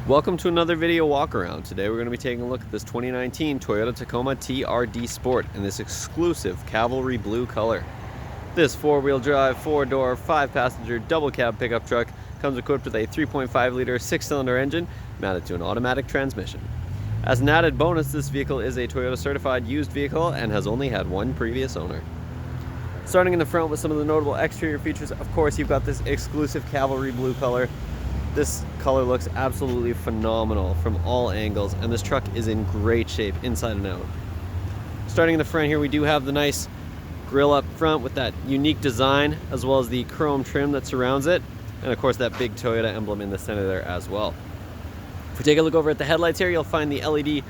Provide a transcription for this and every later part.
Welcome to another video walk around. Today we're going to be taking a look at this 2019 Toyota Tacoma TRD Sport in this exclusive Cavalry Blue color. This four-wheel drive, four-door, five-passenger double cab pickup truck comes equipped with a 3.5-liter six-cylinder engine mounted to an automatic transmission. As an added bonus, this vehicle is a Toyota certified used vehicle and has only had one previous owner. Starting in the front with some of the notable exterior features, of course you've got this exclusive Cavalry Blue color. This color looks absolutely phenomenal from all angles, and this truck is in great shape inside and out. Starting in the front here, we do have the nice grille up front with that unique design, as well as the chrome trim that surrounds it, and of course that big Toyota emblem in the center there as well. If we take a look over at the headlights here, you'll find the LED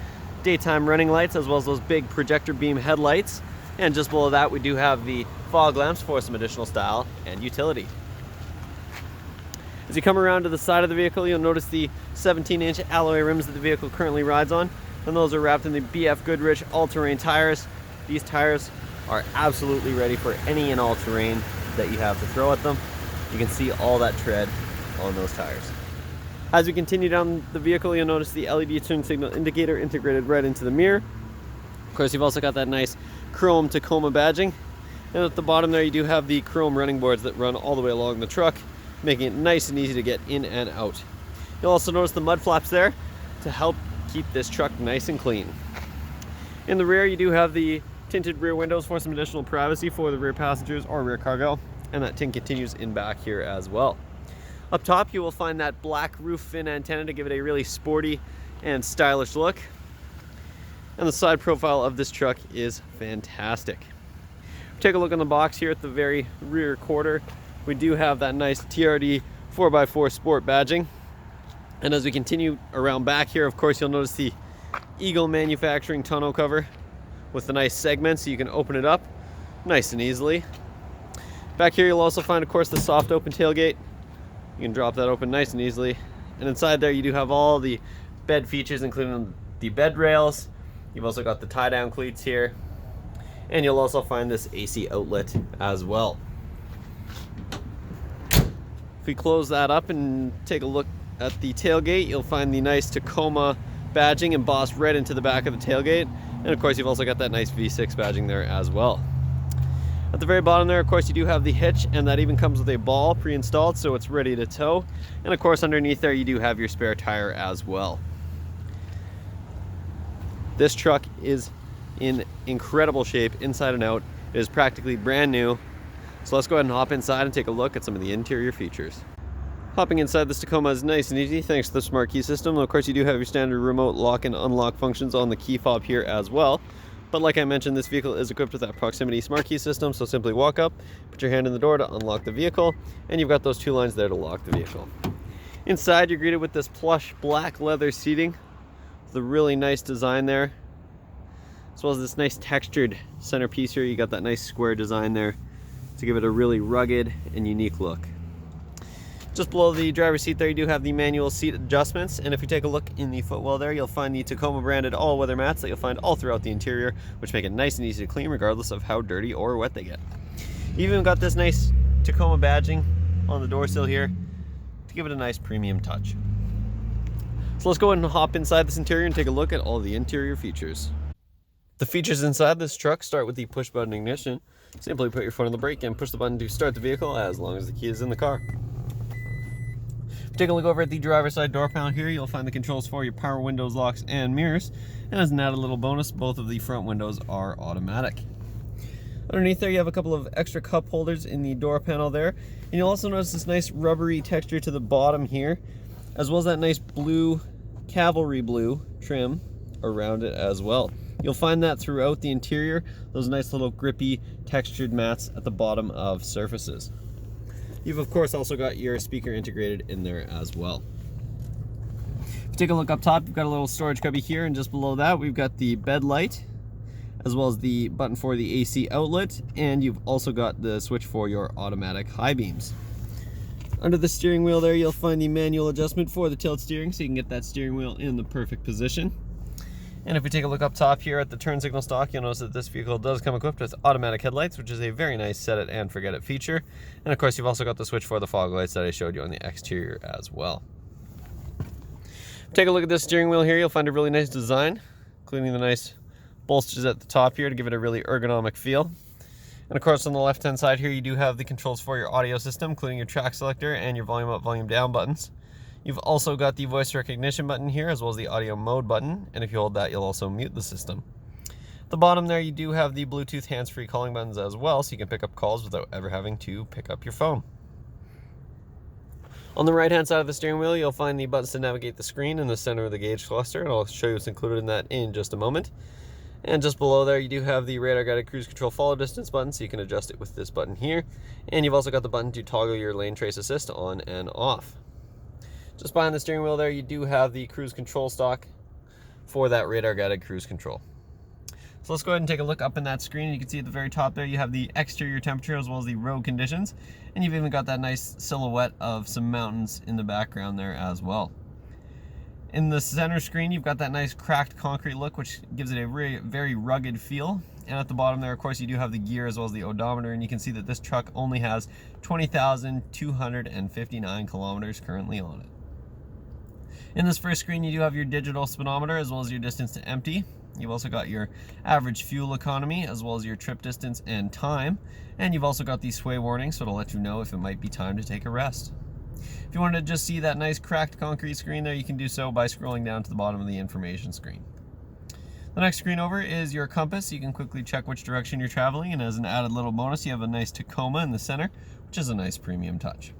daytime running lights, as well as those big projector beam headlights, and just below that we do have the fog lamps for some additional style and utility. As you come around to the side of the vehicle, you'll notice the 17-inch alloy rims that the vehicle currently rides on, and those are wrapped in the BF Goodrich all-terrain tires. These tires are absolutely ready for any and all terrain that you have to throw at them. You can see all that tread on those tires. As we continue down the vehicle, you'll notice the LED turn signal indicator integrated right into the mirror. Of course, you've also got that nice chrome Tacoma badging, and at the bottom there you do have the chrome running boards that run all the way along the truck, making it nice and easy to get in and out. You'll also notice the mud flaps there to help keep this truck nice and clean. In the rear, you do have the tinted rear windows for some additional privacy for the rear passengers or rear cargo, and that tint continues in back here as well. Up top, you will find that black roof fin antenna to give it a really sporty and stylish look. And the side profile of this truck is fantastic. Take a look on the box here at the very rear quarter. We do have that nice TRD 4x4 Sport badging. And as we continue around back here, of course, you'll notice the Eagle Manufacturing tonneau cover with the nice segments so you can open it up nice and easily. Back here, you'll also find, of course, the soft open tailgate. You can drop that open nice and easily. And inside there, you do have all the bed features, including the bed rails. You've also got the tie-down cleats here. And you'll also find this AC outlet as well. If we close that up and take a look at the tailgate, you'll find the nice Tacoma badging embossed right into the back of the tailgate. And of course, you've also got that nice V6 badging there as well. At the very bottom there, of course, you do have the hitch, and that even comes with a ball pre-installed, so it's ready to tow. And of course, underneath there, you do have your spare tire as well. This truck is in incredible shape inside and out. It is practically brand new. So let's go ahead and hop inside and take a look at some of the interior features. Hopping inside this Tacoma is nice and easy thanks to the smart key system. Of course, you do have your standard remote lock and unlock functions on the key fob here as well. But like I mentioned, this vehicle is equipped with that proximity smart key system, so simply walk up, put your hand in the door to unlock the vehicle, and you've got those two lines there to lock the vehicle. Inside, you're greeted with this plush black leather seating with a really nice design there, as well as this nice textured centerpiece here. You got that nice square design there to give it a really rugged and unique look. Just below the driver's seat there, you do have the manual seat adjustments, and if you take a look in the footwell there, you'll find the Tacoma branded all-weather mats that you'll find all throughout the interior, which make it nice and easy to clean regardless of how dirty or wet they get. You even got this nice Tacoma badging on the door sill here to give it a nice premium touch. So let's go ahead and hop inside this interior and take a look at all the interior features. The features inside this truck start with the push button ignition. Simply put your foot on the brake and push the button to start the vehicle as long as the key is in the car. If you take a look over at the driver's side door panel here, you'll find the controls for your power windows, locks, and mirrors. And as an added little bonus, both of the front windows are automatic. Underneath there, you have a couple of extra cup holders in the door panel there. And you'll also notice this nice rubbery texture to the bottom here, as well as that nice blue, Cavalry Blue trim around it as well. You'll find that throughout the interior, those nice little grippy textured mats at the bottom of surfaces. You've of course also got your speaker integrated in there as well. If you take a look up top, you've got a little storage cubby here, and just below that we've got the bed light, as well as the button for the AC outlet, and you've also got the switch for your automatic high beams. Under the steering wheel there, you'll find the manual adjustment for the tilt steering, so you can get that steering wheel in the perfect position. And if we take a look up top here at the turn signal stock, you'll notice that this vehicle does come equipped with automatic headlights, which is a very nice set it and forget it feature. And of course, you've also got the switch for the fog lights that I showed you on the exterior as well. Take a look at this steering wheel here. You'll find a really nice design, including the nice bolsters at the top here to give it a really ergonomic feel. And of course, on the left-hand side here, you do have the controls for your audio system, including your track selector and your volume up, volume down buttons. You've also got the voice recognition button here, as well as the audio mode button. And if you hold that, you'll also mute the system. At the bottom there, you do have the Bluetooth hands-free calling buttons as well, so you can pick up calls without ever having to pick up your phone. On the right-hand side of the steering wheel, you'll find the buttons to navigate the screen in the center of the gauge cluster, and I'll show you what's included in that in just a moment. And just below there, you do have the radar-guided cruise control follow distance button, so you can adjust it with this button here. And you've also got the button to toggle your lane trace assist on and off. Just behind the steering wheel there, you do have the cruise control stalk for that radar-guided cruise control. So let's go ahead and take a look up in that screen. You can see at the very top there, you have the exterior temperature as well as the road conditions. And you've even got that nice silhouette of some mountains in the background there as well. In the center screen, you've got that nice cracked concrete look, which gives it a very rugged feel. And at the bottom there, of course, you do have the gear as well as the odometer. And you can see that this truck only has 20,259 kilometers currently on it. In this first screen, you do have your digital speedometer as well as your distance to empty. You've also got your average fuel economy as well as your trip distance and time. And you've also got the sway warning, so it'll let you know if it might be time to take a rest. If you want to just see that nice cracked concrete screen there, you can do so by scrolling down to the bottom of the information screen. The next screen over is your compass. You can quickly check which direction you're traveling, and as an added little bonus, you have a nice Tacoma in the center, which is a nice premium touch.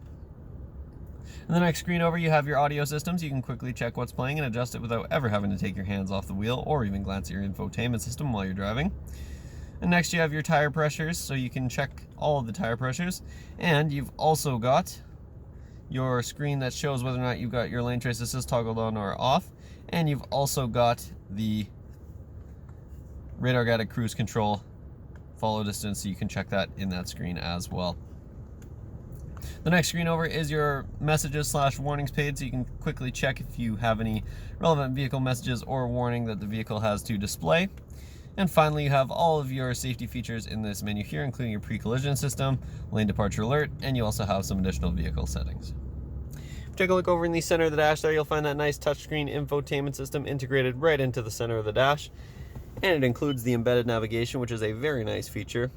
In the next screen over, you have your audio systems. You can quickly check what's playing and adjust it without ever having to take your hands off the wheel or even glance at your infotainment system while you're driving. And next you have your tire pressures, so you can check all of the tire pressures. And you've also got your screen that shows whether or not you've got your lane trace assist toggled on or off. And you've also got the radar guided cruise control follow distance, so you can check that in that screen as well. The next screen over is your messages / warnings page, so you can quickly check if you have any relevant vehicle messages or warning that the vehicle has to display. And finally, you have all of your safety features in this menu here, including your pre-collision system, lane departure alert, and you also have some additional vehicle settings. Take a look over in the center of the dash there, you'll find that nice touchscreen infotainment system integrated right into the center of the dash. And it includes the embedded navigation, which is a very nice feature.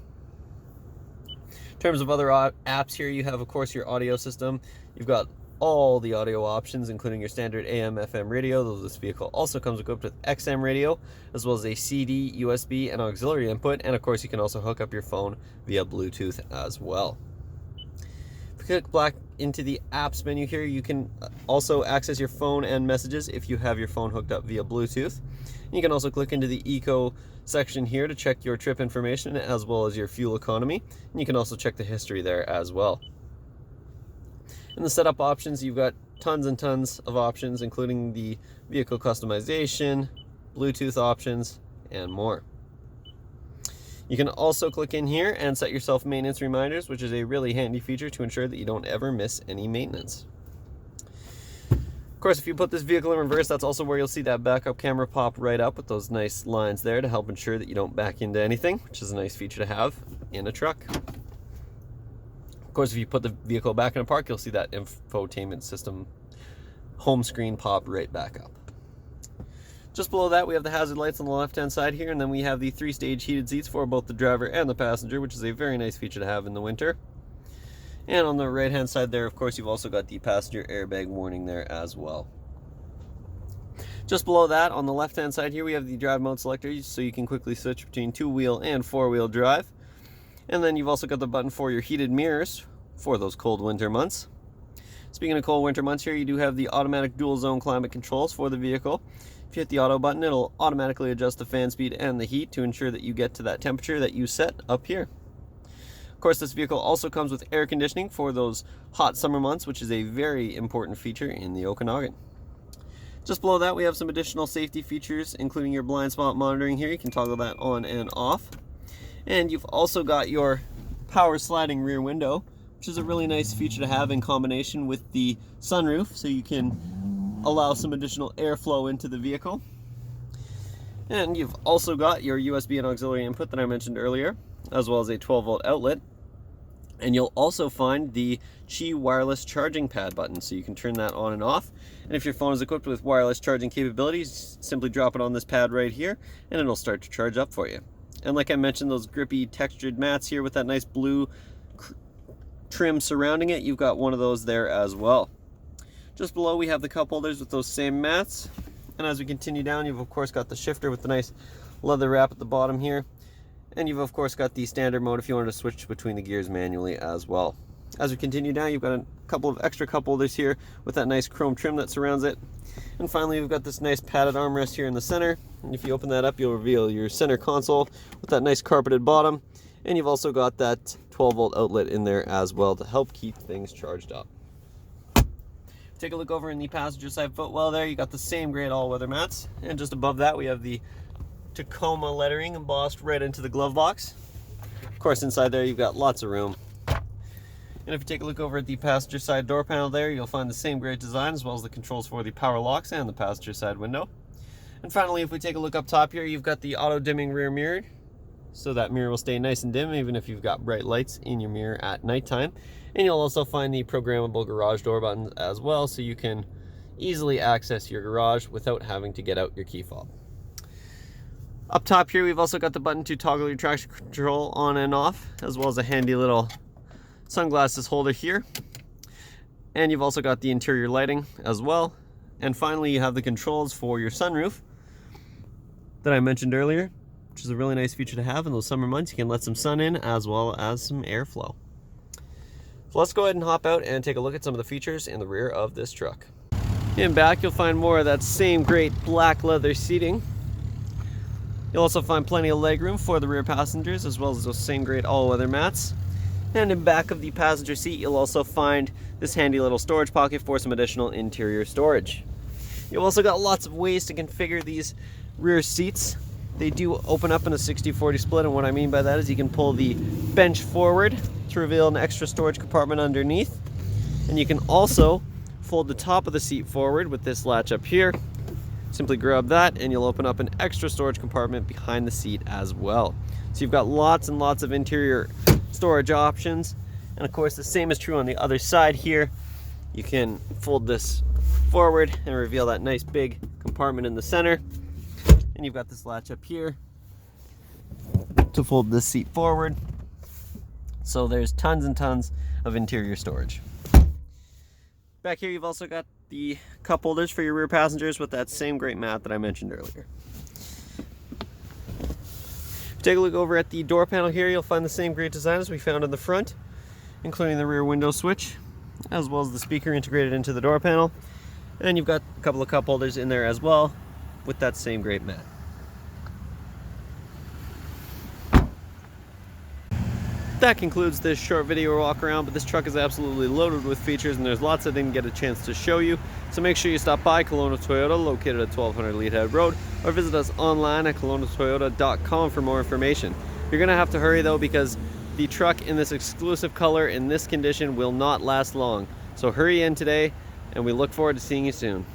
In terms of other apps here, you have, of course, your audio system. You've got all the audio options, including your standard AM, FM radio, though this vehicle also comes equipped with XM radio, as well as a CD, USB, and auxiliary input. And of course, you can also hook up your phone via Bluetooth as well. If you click back into the apps menu here, you can also access your phone and messages if you have your phone hooked up via Bluetooth. You can also click into the Eco section here to check your trip information as well as your fuel economy. And you can also check the history there as well. In the setup options, you've got tons and tons of options, including the vehicle customization, Bluetooth options, and more. You can also click in here and set yourself maintenance reminders, which is a really handy feature to ensure that you don't ever miss any maintenance. Of course, if you put this vehicle in reverse, that's also where you'll see that backup camera pop right up with those nice lines there to help ensure that you don't back into anything, which is a nice feature to have in a truck. Of course, if you put the vehicle back in a park, you'll see that infotainment system home screen pop right back up. Just below that, we have the hazard lights on the left-hand side here, and then we have the 3-stage heated seats for both the driver and the passenger, which is a very nice feature to have in the winter. And on the right-hand side there, of course, you've also got the passenger airbag warning there as well. Just below that, on the left-hand side here, we have the drive mode selector, so you can quickly switch between 2-wheel and 4-wheel drive. And then you've also got the button for your heated mirrors for those cold winter months. Speaking of cold winter months here, you do have the automatic dual zone climate controls for the vehicle. If you hit the auto button, it'll automatically adjust the fan speed and the heat to ensure that you get to that temperature that you set up here. Of course, this vehicle also comes with air conditioning for those hot summer months, which is a very important feature in the Okanagan. Just below that, we have some additional safety features, including your blind spot monitoring here. You can toggle that on and off. And you've also got your power sliding rear window, which is a really nice feature to have in combination with the sunroof, so you can allow some additional airflow into the vehicle. And you've also got your USB and auxiliary input that I mentioned earlier, as well as a 12-volt outlet. And you'll also find the Qi wireless charging pad button, so you can turn that on and off. And if your phone is equipped with wireless charging capabilities, simply drop it on this pad right here and it'll start to charge up for you. And like I mentioned, those grippy textured mats here with that nice blue trim surrounding it, you've got one of those there as well. Just below we have the cup holders with those same mats. And as we continue down, you've of course got the shifter with the nice leather wrap at the bottom here. And you've of course got the standard mode if you wanted to switch between the gears manually as well. As we continue down, you've got a couple of extra cup holders here with that nice chrome trim that surrounds it. And finally, we've got this nice padded armrest here in the center. And if you open that up, you'll reveal your center console with that nice carpeted bottom. And you've also got that 12-volt outlet in there as well to help keep things charged up. Take a look over in the passenger side footwell there. You got the same great all-weather mats. And just above that, we have the Tacoma lettering embossed right into the glove box. Of course, inside there you've got lots of room. And if you take a look over at the passenger side door panel there, you'll find the same great design as well as the controls for the power locks and the passenger side window. And finally, if we take a look up top here, you've got the auto dimming rear mirror, so that mirror will stay nice and dim even if you've got bright lights in your mirror at nighttime. And you'll also find the programmable garage door buttons as well, so you can easily access your garage without having to get out your key fob. Up top here, we've also got the button to toggle your traction control on and off, as well as a handy little sunglasses holder here. And you've also got the interior lighting as well. And finally, you have the controls for your sunroof that I mentioned earlier, which is a really nice feature to have in those summer months. You can let some sun in as well as some airflow. So let's go ahead and hop out and take a look at some of the features in the rear of this truck. In back, you'll find more of that same great black leather seating. You'll also find plenty of legroom for the rear passengers, as well as those same great all-weather mats. And in back of the passenger seat, you'll also find this handy little storage pocket for some additional interior storage. You've also got lots of ways to configure these rear seats. They do open up in a 60-40 split, and what I mean by that is you can pull the bench forward to reveal an extra storage compartment underneath. And you can also fold the top of the seat forward with this latch up here. Simply grab that and you'll open up an extra storage compartment behind the seat as well. So you've got lots and lots of interior storage options. And of course, the same is true on the other side here. You can fold this forward and reveal that nice big compartment in the center. And you've got this latch up here to fold this seat forward. So there's tons and tons of interior storage. Back here, you've also got the cup holders for your rear passengers with that same great mat that I mentioned earlier. If you take a look over at the door panel here, you'll find the same great design as we found in the front, including the rear window switch, as well as the speaker integrated into the door panel. And you've got a couple of cup holders in there as well with that same great mat. That concludes this short video walk around, but this truck is absolutely loaded with features and there's lots I didn't get a chance to show you. So make sure you stop by Kelowna Toyota, located at 1200 Leadhead Road, or visit us online at KelownaToyota.com for more information. You're going to have to hurry though, because the truck in this exclusive color in this condition will not last long. So hurry in today, and we look forward to seeing you soon.